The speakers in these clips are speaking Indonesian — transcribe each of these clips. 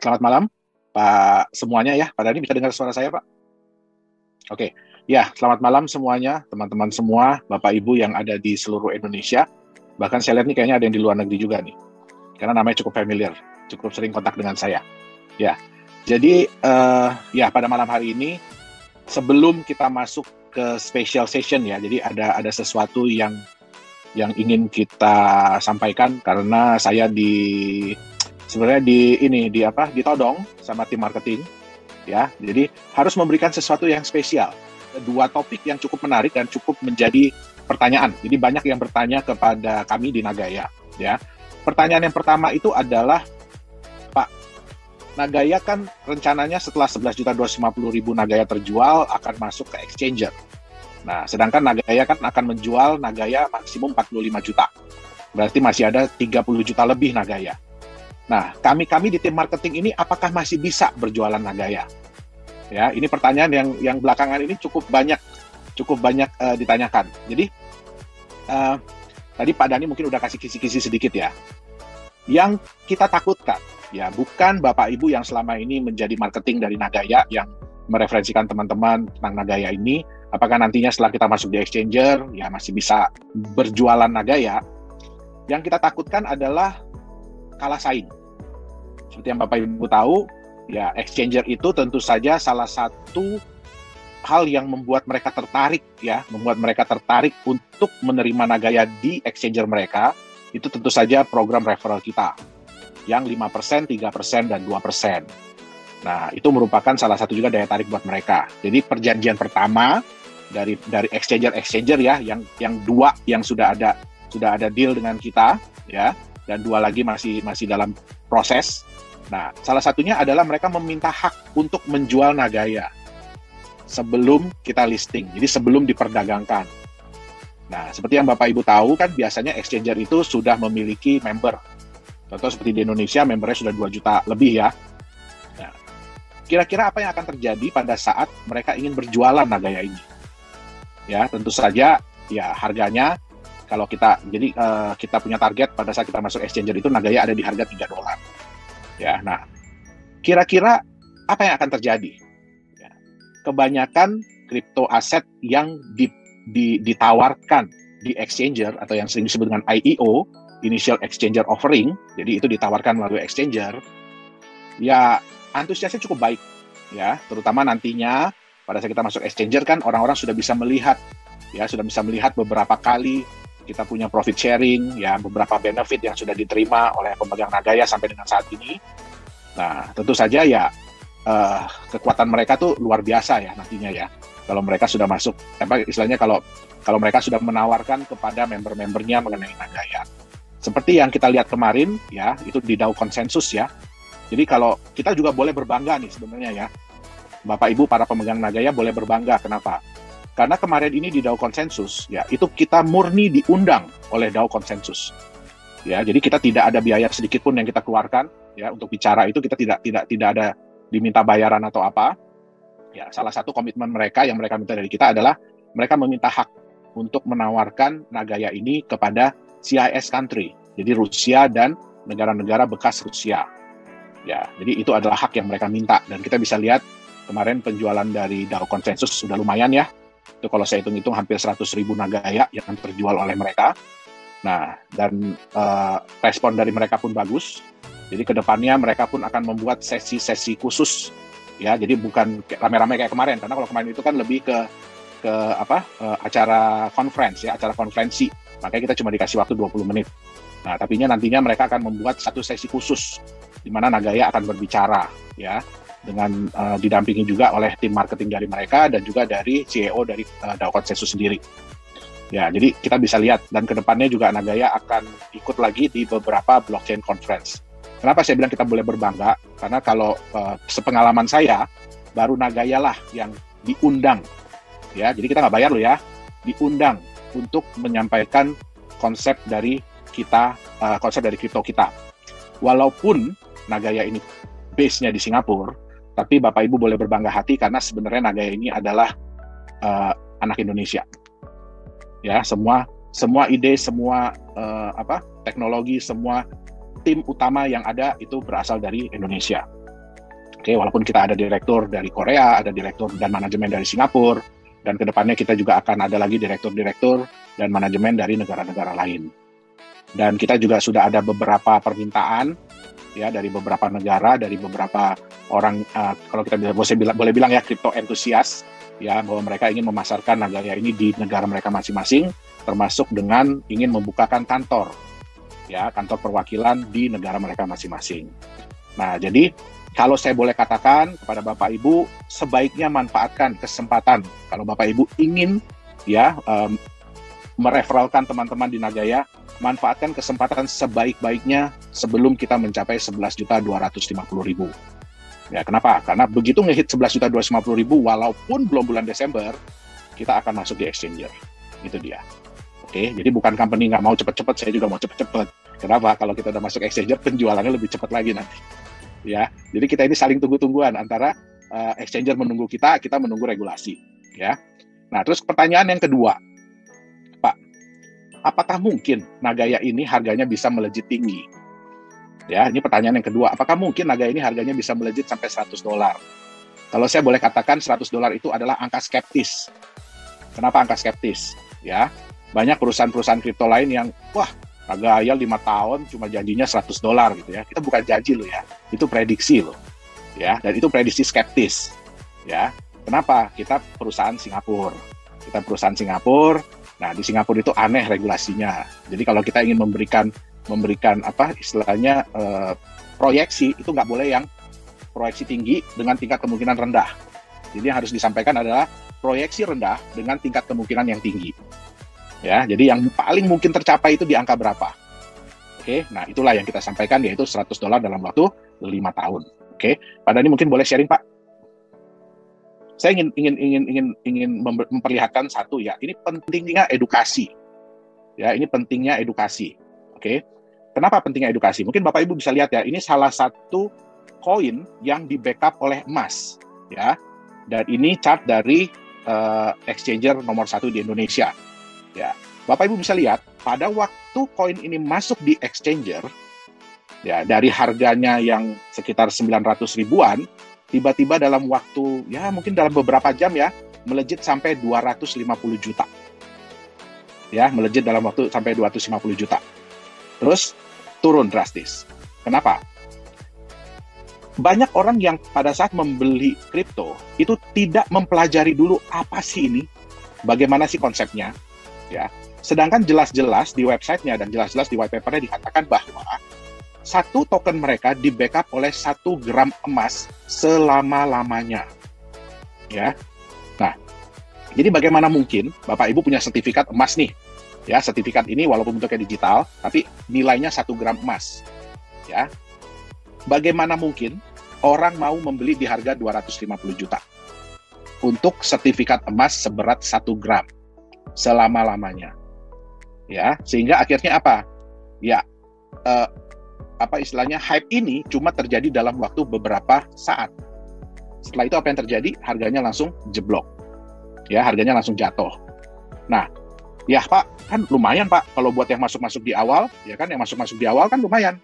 Selamat malam, Pak semuanya ya. Pak Dhani bisa dengar suara saya, Pak? Oke. Ya, selamat malam semuanya, teman-teman semua, Bapak Ibu yang ada di seluruh Indonesia. Bahkan saya lihat nih kayaknya ada yang di luar negeri juga nih. Karena namanya cukup familiar, cukup sering kontak dengan saya. Ya. Jadi ya pada malam hari ini sebelum kita masuk ke special session ya. Jadi ada sesuatu yang ingin kita sampaikan karena saya sebenarnya ditodong sama tim marketing ya. Jadi harus memberikan sesuatu yang spesial. Dua topik yang cukup menarik dan cukup menjadi pertanyaan. Jadi banyak yang bertanya kepada kami di Nagaya ya. Pertanyaan yang pertama itu adalah, Pak, Nagaya kan rencananya setelah 11.250.000 Nagaya terjual akan masuk ke exchanger. Nah, sedangkan Nagaya kan akan menjual Nagaya maksimum 45 juta. Berarti masih ada 30 juta lebih Nagaya. Nah, kami di tim marketing ini apakah masih bisa berjualan Nagaya? Ya, ini pertanyaan yang belakangan ini cukup banyak ditanyakan. Jadi tadi Pak Dhani mungkin udah kasih kisi-kisi sedikit ya. Yang kita takutkan ya bukan Bapak Ibu yang selama ini menjadi marketing dari Nagaya yang mereferensikan teman-teman tentang Nagaya ini, apakah nantinya setelah kita masuk di exchanger ya masih bisa berjualan Nagaya. Yang kita takutkan adalah kalah saing. Seperti yang Bapak Ibu tahu, ya exchanger itu tentu saja salah satu hal yang membuat mereka tertarik untuk menerima Nagaya di exchanger mereka, itu tentu saja program referral kita yang 5%, 3%, dan 2%. Nah, itu merupakan salah satu juga daya tarik buat mereka. Jadi perjanjian pertama dari exchanger ya, yang dua yang sudah ada deal dengan kita ya, dan dua lagi masih dalam proses. Nah, salah satunya adalah mereka meminta hak untuk menjual Nagaya sebelum kita listing, jadi sebelum diperdagangkan. Nah, seperti yang Bapak Ibu tahu kan biasanya exchanger itu sudah memiliki member. Contoh seperti di Indonesia membernya sudah 2 juta lebih ya. Nah, kira-kira apa yang akan terjadi pada saat mereka ingin berjualan Nagaya ini? Ya, tentu saja ya harganya kalau kita punya target pada saat kita masuk exchanger itu Nagaya ada di harga $3. Ya, nah, kira-kira apa yang akan terjadi? Ya, kebanyakan kripto aset yang ditawarkan di exchanger atau yang sering disebut dengan IEO, Initial Exchanger Offering, jadi itu ditawarkan melalui exchanger, ya antusiasnya cukup baik, ya, terutama nantinya pada saat kita masuk exchanger kan orang-orang sudah bisa melihat beberapa kali kita punya profit sharing, ya beberapa benefit yang sudah diterima oleh pemegang Nagaya sampai dengan saat ini. Nah, tentu saja ya kekuatan mereka tuh luar biasa ya nantinya ya. Kalau mereka sudah masuk, istilahnya kalau mereka sudah menawarkan kepada member-membernya mengenai Nagaya. Seperti yang kita lihat kemarin ya, itu di DAO Konsensus ya. Jadi kalau kita juga boleh berbangga nih sebenarnya ya. Bapak Ibu para pemegang Nagaya boleh berbangga. Kenapa? Karena kemarin ini di DAO Konsensus, ya itu kita murni diundang oleh DAO Konsensus. Ya, jadi kita tidak ada biaya sedikit pun yang kita keluarkan, ya untuk bicara itu kita tidak ada diminta bayaran atau apa. Ya, salah satu komitmen mereka yang mereka minta dari kita adalah mereka meminta hak untuk menawarkan Nagaya ini kepada CIS country, jadi Rusia dan negara-negara bekas Rusia. Ya, jadi itu adalah hak yang mereka minta dan kita bisa lihat kemarin penjualan dari DAO Konsensus sudah lumayan ya. Itu kalau saya hitung-hitung hampir 100.000 Nagaya yang terjual oleh mereka. Nah, dan respon dari mereka pun bagus. Jadi kedepannya mereka pun akan membuat sesi-sesi khusus, ya. Jadi bukan rame-rame kayak kemarin, karena kalau kemarin itu kan lebih ke acara conference ya, acara konferensi. Makanya kita cuma dikasih waktu 20 menit. Nah, nantinya mereka akan membuat satu sesi khusus di mana Nagaya akan berbicara, ya. Dengan didampingi juga oleh tim marketing dari mereka dan juga dari CEO dari DAO Konsensus sendiri. Ya, jadi kita bisa lihat dan kedepannya juga Nagaya akan ikut lagi di beberapa blockchain conference. Kenapa saya bilang kita boleh berbangga? Karena kalau sepengalaman saya, baru Nagaya lah yang diundang. Ya, jadi kita nggak bayar loh ya, diundang untuk menyampaikan konsep dari kita, konsep dari kripto kita. Walaupun Nagaya ini base-nya di Singapura, tapi Bapak Ibu boleh berbangga hati karena sebenarnya Nagaya ini adalah anak Indonesia. Ya, semua ide, semua teknologi, semua tim utama yang ada itu berasal dari Indonesia. Oke, walaupun kita ada direktur dari Korea, ada direktur dan manajemen dari Singapura, dan kedepannya kita juga akan ada lagi direktur-direktur dan manajemen dari negara-negara lain. Dan kita juga sudah ada beberapa permintaan ya dari beberapa negara, dari beberapa orang, kalau kita boleh bilang ya crypto entusias, ya bahwa mereka ingin memasarkan Nagaya ini di negara mereka masing-masing, termasuk dengan ingin membukakan kantor, ya kantor perwakilan di negara mereka masing-masing. Nah, jadi kalau saya boleh katakan kepada Bapak Ibu, sebaiknya manfaatkan kesempatan. Kalau Bapak Ibu ingin ya mereferalkan teman-teman di Nagaya, manfaatkan kesempatan sebaik-baiknya sebelum kita mencapai 11.250.000. Ya, kenapa? Karena begitu ngehit 11.250.000, walaupun belum bulan Desember, kita akan masuk di exchanger. Itu dia. Oke, jadi bukan company nggak mau cepet-cepet, saya juga mau cepet-cepet. Kenapa? Kalau kita udah masuk exchanger, penjualannya lebih cepat lagi nanti. Ya, jadi kita ini saling tunggu-tungguan antara exchanger menunggu kita menunggu regulasi. Ya. Nah, terus pertanyaan yang kedua, Pak, apakah mungkin Nagaya ini harganya bisa melejit tinggi? Ya, ini pertanyaan yang kedua. Apakah mungkin Nagaya ini harganya bisa melejit sampai $100? Kalau saya boleh katakan $100 itu adalah angka skeptis. Kenapa angka skeptis? Ya, banyak perusahaan-perusahaan kripto lain yang, wah, Nagaya 5 tahun cuma janjinya $100 gitu ya. Kita bukan janji loh ya, itu prediksi loh. Ya, dan itu prediksi skeptis. Ya, kenapa? Kita perusahaan Singapura. Nah, di Singapura itu aneh regulasinya. Jadi kalau kita ingin memberikan apa istilahnya proyeksi, itu nggak boleh yang proyeksi tinggi dengan tingkat kemungkinan rendah. Jadi yang harus disampaikan adalah proyeksi rendah dengan tingkat kemungkinan yang tinggi. Ya, jadi yang paling mungkin tercapai itu di angka berapa? Oke, nah itulah yang kita sampaikan, yaitu $100 dalam waktu 5 tahun. Oke, Pak Dhani mungkin boleh sharing, Pak. Saya ingin memperlihatkan satu ya, ini pentingnya edukasi. Ya, ini pentingnya edukasi. Oke, kenapa pentingnya edukasi? Mungkin Bapak Ibu bisa lihat ya, ini salah satu koin yang di backup oleh emas, ya. Dan ini chart dari exchanger nomor 1 di Indonesia. Ya, Bapak Ibu bisa lihat pada waktu koin ini masuk di exchanger, ya dari harganya yang sekitar 900 ribuan, tiba-tiba dalam waktu ya mungkin dalam beberapa jam ya melejit sampai 250 juta. Ya, melejit dalam waktu sampai 250 juta. Terus turun drastis. Kenapa? Banyak orang yang pada saat membeli kripto itu tidak mempelajari dulu apa sih ini, bagaimana sih konsepnya. Ya, sedangkan jelas-jelas di websitenya dan jelas-jelas di white paper-nya dikatakan bahwa satu token mereka di backup oleh 1 gram emas selama-lamanya. Ya, nah, jadi bagaimana mungkin Bapak Ibu punya sertifikat emas nih? Ya, sertifikat ini walaupun bentuknya digital, tapi nilainya 1 gram emas. Ya, bagaimana mungkin orang mau membeli di harga 250 juta untuk sertifikat emas seberat 1 gram? Selama-lamanya, ya, sehingga akhirnya apa? Ya, apa istilahnya hype ini cuma terjadi dalam waktu beberapa saat. Setelah itu apa yang terjadi? Harganya langsung jeblok, ya, harganya langsung jatuh. Nah, ya Pak, kan lumayan Pak, kalau buat yang masuk-masuk di awal, ya kan, yang masuk-masuk di awal kan lumayan.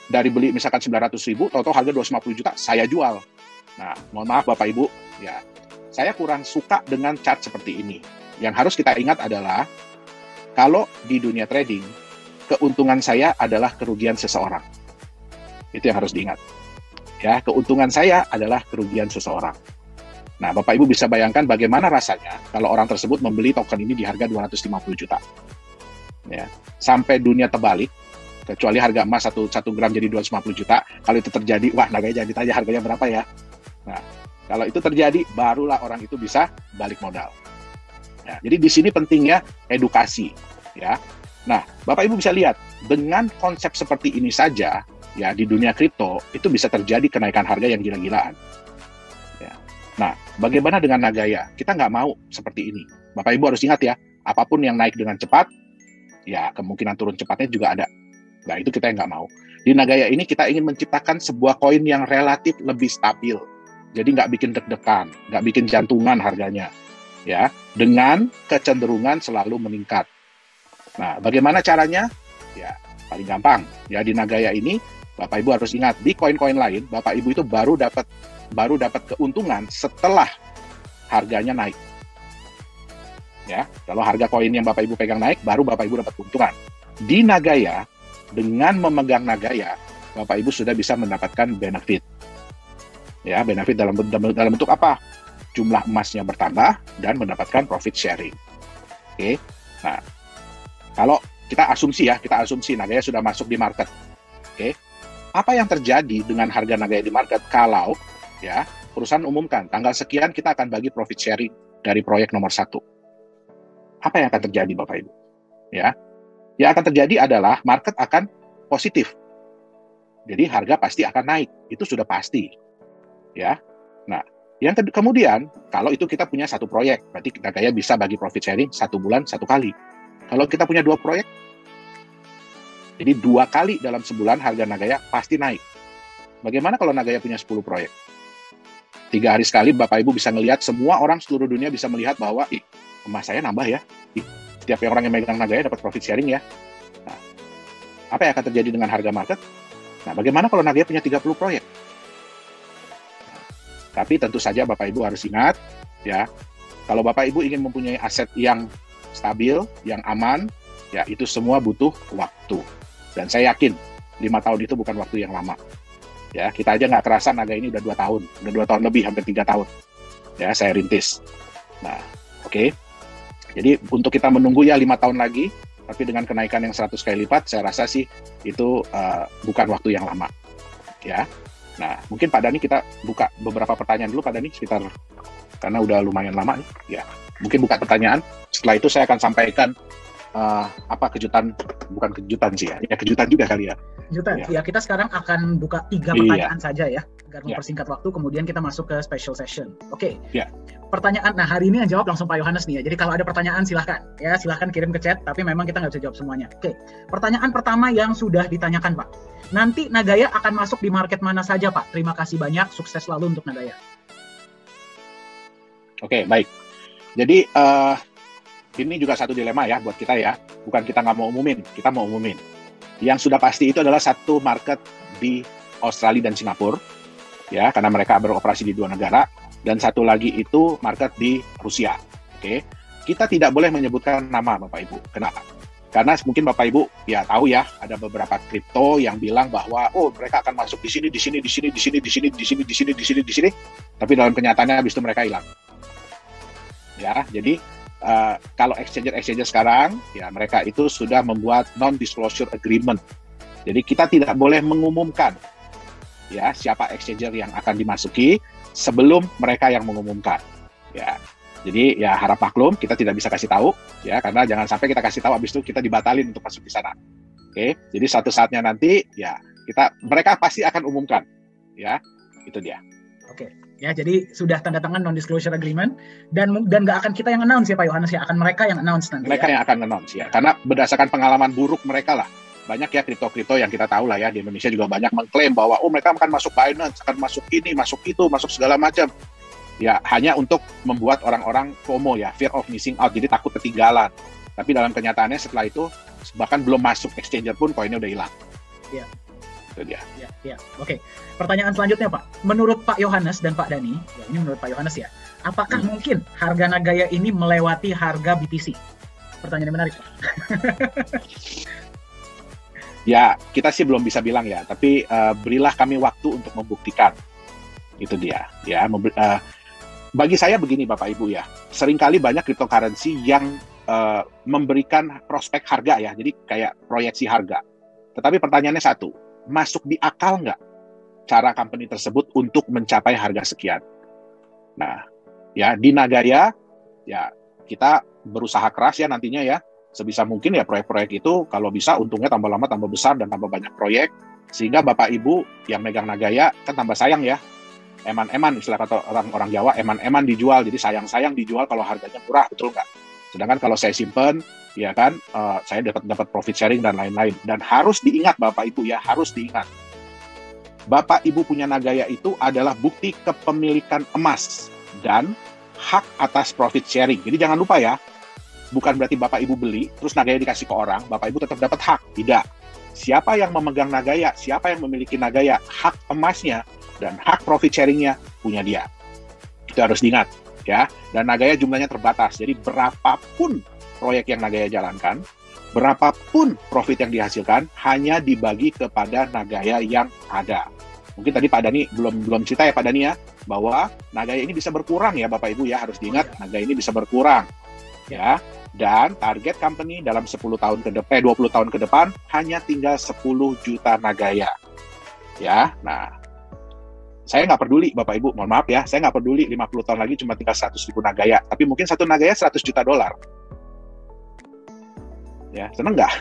Dari beli misalkan 900 ribu, tahu-tahu harga 250 juta, saya jual. Nah, mohon maaf Bapak Ibu, ya, saya kurang suka dengan chart seperti ini. Yang harus kita ingat adalah, kalau di dunia trading, keuntungan saya adalah kerugian seseorang. Itu yang harus diingat. Ya, keuntungan saya adalah kerugian seseorang. Nah, Bapak Ibu bisa bayangkan bagaimana rasanya kalau orang tersebut membeli token ini di harga 250 juta. Ya, sampai dunia terbalik, kecuali harga emas 1 gram jadi 250 juta, kalau itu terjadi, wah, Nagaya jangan ditanya harganya berapa ya. Nah, kalau itu terjadi, barulah orang itu bisa balik modal. Ya, jadi di sini pentingnya edukasi, ya. Nah, Bapak Ibu bisa lihat dengan konsep seperti ini saja, ya di dunia kripto itu bisa terjadi kenaikan harga yang gila-gilaan. Ya. Nah, bagaimana dengan Nagaya? Kita nggak mau seperti ini. Bapak Ibu harus ingat ya, apapun yang naik dengan cepat, ya kemungkinan turun cepatnya juga ada. Nah, itu kita yang nggak mau. Di Nagaya ini kita ingin menciptakan sebuah koin yang relatif lebih stabil. Jadi nggak bikin deg-degan, nggak bikin jantungan harganya. Ya, dengan kecenderungan selalu meningkat. Nah, bagaimana caranya? Ya, paling gampang. Ya, di Nagaya ini Bapak Ibu harus ingat, di koin-koin lain, Bapak Ibu itu baru dapat keuntungan setelah harganya naik. Ya, kalau harga koin yang Bapak Ibu pegang naik, baru Bapak Ibu dapat keuntungan. Di Nagaya, dengan memegang Nagaya, Bapak Ibu sudah bisa mendapatkan benefit. Ya, benefit dalam bentuk apa? Jumlah emasnya bertambah dan mendapatkan profit sharing. Oke. Nah, kalau kita asumsi Nagaya sudah masuk di market. Oke. Apa yang terjadi dengan harga Nagaya di market kalau ya perusahaan umumkan tanggal sekian kita akan bagi profit sharing dari proyek nomor 1? Apa yang akan terjadi Bapak Ibu? Ya, yang akan terjadi adalah market akan positif. Jadi harga pasti akan naik, itu sudah pasti. Ya, nah yang kemudian kalau itu kita punya 1 proyek, berarti Nagaya bisa bagi profit sharing 1 bulan 1 kali. Kalau kita punya 2 proyek, jadi 2 kali dalam sebulan harga Nagaya pasti naik. Bagaimana kalau Nagaya punya 10 proyek? 3 hari sekali Bapak Ibu bisa melihat, semua orang seluruh dunia bisa melihat bahwa emas saya nambah ya. Setiap orang yang megang Nagaya dapat profit sharing ya. Nah, apa yang akan terjadi dengan harga market? Nah, bagaimana kalau Nagaya punya 30 proyek? Nah, tapi tentu saja Bapak Ibu harus ingat ya, kalau Bapak Ibu ingin mempunyai aset yang stabil, yang aman, ya itu semua butuh waktu. Dan saya yakin 5 tahun itu bukan waktu yang lama. Ya, kita aja nggak kerasa Nagaya ini udah 2 tahun, udah 2 tahun lebih, hampir 3 tahun. Ya, saya rintis. Nah, oke. Jadi untuk kita menunggu ya 5 tahun lagi, tapi dengan kenaikan yang 100 kali lipat, saya rasa sih itu bukan waktu yang lama. Ya. Nah, mungkin Pak Dhani kita buka beberapa pertanyaan dulu Pak Dhani, sekitar karena udah lumayan lama nih. Ya, mungkin buka pertanyaan. Setelah itu saya akan sampaikan apa kejutan, bukan kejutan sih ya kejutan juga kali ya. Kejutan, ya kita sekarang akan buka 3 pertanyaan saja ya, agar mempersingkat waktu, kemudian kita masuk ke special session. Oke. Pertanyaan, nah hari ini yang jawab langsung Pak Yohanes nih ya, jadi kalau ada pertanyaan silahkan kirim ke chat, tapi memang kita nggak bisa jawab semuanya. Oke, pertanyaan pertama yang sudah ditanyakan Pak, nanti Nagaya akan masuk di market mana saja Pak? Terima kasih banyak, sukses selalu untuk Nagaya. Oke, baik. Jadi ini juga satu dilema ya buat kita ya. Bukan kita nggak mau umumin, kita mau umumin. Yang sudah pasti itu adalah 1 market di Australia dan Singapura, ya, karena mereka beroperasi di 2 negara. Dan 1 lagi itu market di Rusia. Oke, kita tidak boleh menyebutkan nama Bapak Ibu. Kenapa? Karena mungkin Bapak Ibu ya tahu ya, ada beberapa kripto yang bilang bahwa mereka akan masuk di sini, di sini, di sini, di sini, di sini, di sini, di sini, di sini, di sini. Tapi dalam kenyataannya habis itu mereka hilang. Ya, jadi kalau exchanger sekarang, ya mereka itu sudah membuat non-disclosure agreement. Jadi kita tidak boleh mengumumkan ya siapa exchanger yang akan dimasuki sebelum mereka yang mengumumkan. Ya, jadi ya harap maklum, kita tidak bisa kasih tahu ya, karena jangan sampai kita kasih tahu habis itu kita dibatalin untuk masuk di sana. Oke, jadi suatu saatnya nanti ya mereka pasti akan umumkan. Ya, itu dia. Oke. Ya, jadi sudah tanda tangan non-disclosure agreement dan nggak akan kita yang announce ya Pak Yohanes ya, akan mereka yang announce nanti. Mereka yang akan announce ya, karena berdasarkan pengalaman buruk mereka lah. Banyak ya kripto-kripto yang kita tahu lah ya, di Indonesia juga banyak mengklaim bahwa mereka akan masuk Binance, akan masuk ini, masuk itu, masuk segala macam. Ya, hanya untuk membuat orang-orang FOMO ya, fear of missing out, jadi takut ketinggalan. Tapi dalam kenyataannya setelah itu bahkan belum masuk exchanger pun koinnya udah hilang. Iya. Itu dia. Ya. Oke. Pertanyaan selanjutnya Pak, menurut Pak Yohanes dan Pak Dhani, ya ini menurut Pak Yohanes ya, apakah mungkin harga Nagaya ini melewati harga BTC? Pertanyaan yang menarik Pak. Ya, kita sih belum bisa bilang ya, tapi berilah kami waktu untuk membuktikan. Itu dia. Ya, bagi saya begini Bapak Ibu ya, seringkali banyak cryptocurrency yang memberikan prospek harga ya, jadi kayak proyeksi harga. Tetapi pertanyaannya satu, masuk di akal nggak cara company tersebut untuk mencapai harga sekian? Nah, ya di Nagaya, ya kita berusaha keras ya nantinya ya, sebisa mungkin ya proyek-proyek itu kalau bisa untungnya tambah lama, tambah besar, dan tambah banyak proyek, sehingga Bapak Ibu yang megang Nagaya kan tambah sayang ya, eman-eman, istilah kata orang Jawa, eman-eman dijual, jadi sayang-sayang dijual kalau harganya murah, betul nggak? Sedangkan kalau saya simpen, ya kan, saya dapat profit sharing dan lain-lain. Dan harus diingat Bapak Ibu ya, harus diingat. Bapak Ibu punya Nagaya itu adalah bukti kepemilikan emas dan hak atas profit sharing. Jadi jangan lupa ya, bukan berarti Bapak Ibu beli, terus Nagaya dikasih ke orang, Bapak Ibu tetap dapat hak. Tidak. siapa yang memegang Nagaya, siapa yang memiliki Nagaya, hak emasnya dan hak profit sharingnya punya dia. Itu harus diingat, ya. Dan Nagaya jumlahnya terbatas, jadi berapapun proyek yang Nagaya jalankan, berapapun profit yang dihasilkan, hanya dibagi kepada Nagaya yang ada. Mungkin tadi Pak Dhani belum cerita ya Pak Dhani ya, bahwa Nagaya ini bisa berkurang ya Bapak Ibu ya, harus diingat Nagaya ini bisa berkurang. Ya, dan target company dalam 10 tahun ke depan, 20 tahun ke depan hanya tinggal 10 juta Nagaya. Ya, nah saya nggak peduli Bapak Ibu, mohon maaf ya, saya nggak peduli 50 tahun lagi cuma tinggal 100.000 Nagaya, tapi mungkin satu Nagaya 100 juta dolar. Ya, seneng nggak?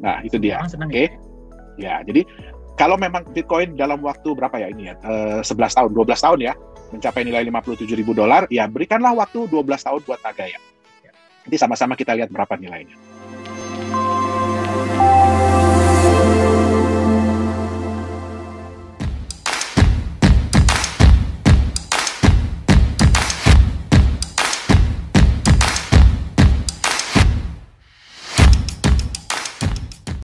Nah, itu dia. Oke. Ya, jadi kalau memang Bitcoin dalam waktu berapa ya ini ya, 11 tahun, 12 tahun ya, mencapai nilai 57.000 dolar, ya berikanlah waktu 12 tahun buat Nagaya. Nanti sama-sama kita lihat berapa nilainya.